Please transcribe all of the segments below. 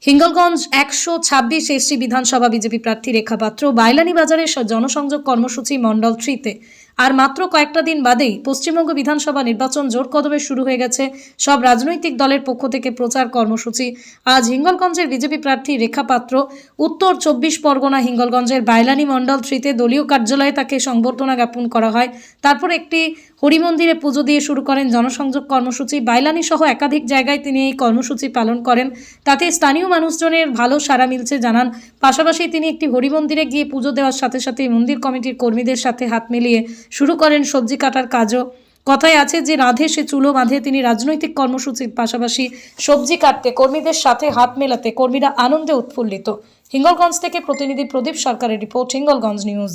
Hingalganj ১২৬ ST বিধানসভা BJP প্রার্থী রেখা পাত্র বাইলানি বাজারের জনসংযোগ কর্মসূচি মন্ডল 3-তে আর মাত্র কয়েকটা দিন বাদেই পশ্চিমবঙ্গ বিধানসভা নির্বাচন জোর কদমে শুরু হয়ে গেছে। সব রাজনৈতিক দলের পক্ষ থেকে প্রচার কর্মসূচি। আজ হিঙ্গলগঞ্জের বিজেপি প্রার্থী রেখা পাত্র উত্তর ২৪ পরগনা হিঙ্গলগঞ্জের বাইলানি মন্ডল 3-তে দলীয় কার্যালয়ে তাকে সংবর্ধনা জ্ঞাপন করা হয়। তারপর একটি হরিমন্দিরে পুজো দিয়ে শুরু করেন জনসংযোগ কর্মসূচি। বাইলানি সহ একাধিক জায়গায় তিনি এই কর্মসূচি পালন করেন, তাতে স্থানীয় মানুষজনের ভালো সাড়া মিলছে জানান। পাশাপাশি তিনি একটি হরিমন্দিরে গিয়ে পুজো দেওয়ার সাথে সাথে মন্দির কমিটির কর্মীদের সাথে হাত মিলিয়ে শুরু করেন সবজি কাটার কাজও। কথায় আছে যে রাধে সে চুলো বাঁধে। তিনি রাজনৈতিক কর্মসূচির পাশাপাশি সবজি কাটতে কর্মীদের সাথে হাত মেলাতে কর্মীরা আনন্দে উৎফুল্লিত। হিঙ্গলগঞ্জ থেকে প্রতিনিধি প্রদীপ সরকারের রিপোর্ট, হিঙ্গলগঞ্জ নিউজ।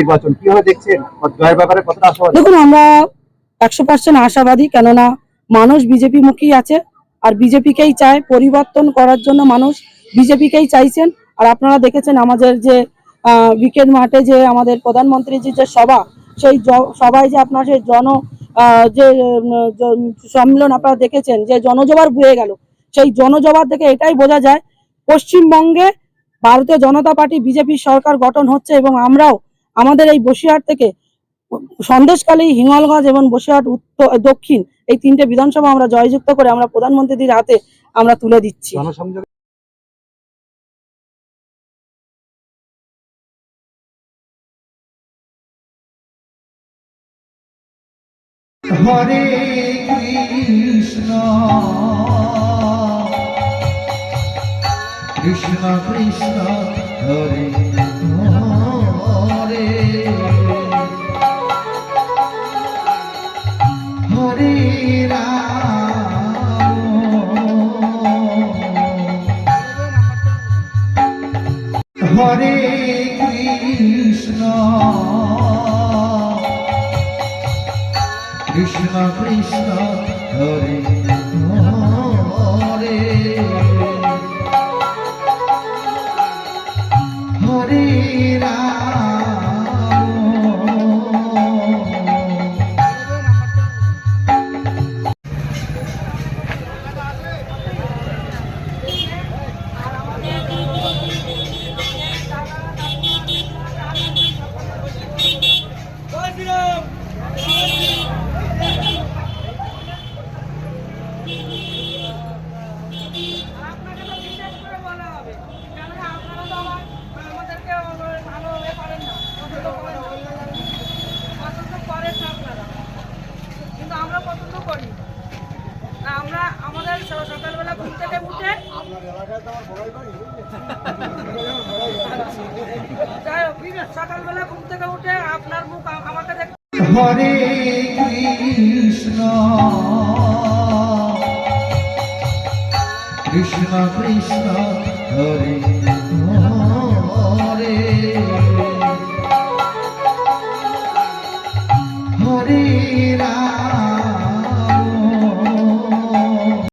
নির্বাচন কিভাবে দেখছেন? জয়ের ব্যাপারে কতটা আশাবাদী? দেখুন, আমরা 100% আশাবাদী, কেননা মানুষ বিজেপি মুখী আছে আর বিজেপিকেই চায়। পরিবর্তন করার জন্য মানুষ বিজেপিকেই চাইছেন। আর আপনারা দেখেছেন আমাদের যে উইকেট মাঠে যে আমাদের প্রধানমন্ত্রীর যে সভা, সেই সভায় যে আপনার সেই যে সম্মেলন আপনারা দেখেছেন, যে জনজোয়ার বয়ে গেল, সেই জনজোয়ার থেকে এটাই বোঝা যায় পশ্চিমবঙ্গে ভারতীয় জনতা পার্টি বিজেপির সরকার গঠন হচ্ছে। এবং আমরাও আমাদের এই বসিরহাট থেকে সন্দেশখালী, হিঙ্গলগঞ্জ এবং বসিরহাট উত্তর দক্ষিণ এই 3টে বিধানসভা আমরা জয়যুক্ত করে আমরা প্রধানমন্ত্রীর হাতে আমরা তুলে দিচ্ছি। হরে কৃষ্ণ কৃষ্ণ কৃষ্ণ হরে হরে হরে রাম হরে কৃষ্ণ কৃষ্ণ কৃষ্ণ হরে হরে হরে রাম আমরা আমাদের সকালবেলা ঘুম থেকে উঠে সকালবেলা ঘুম থেকে উঠে আপনার মুখ আমাকে দেখ। হরে কৃষ্ণ কৃষ্ণ কৃষ্ণ হরে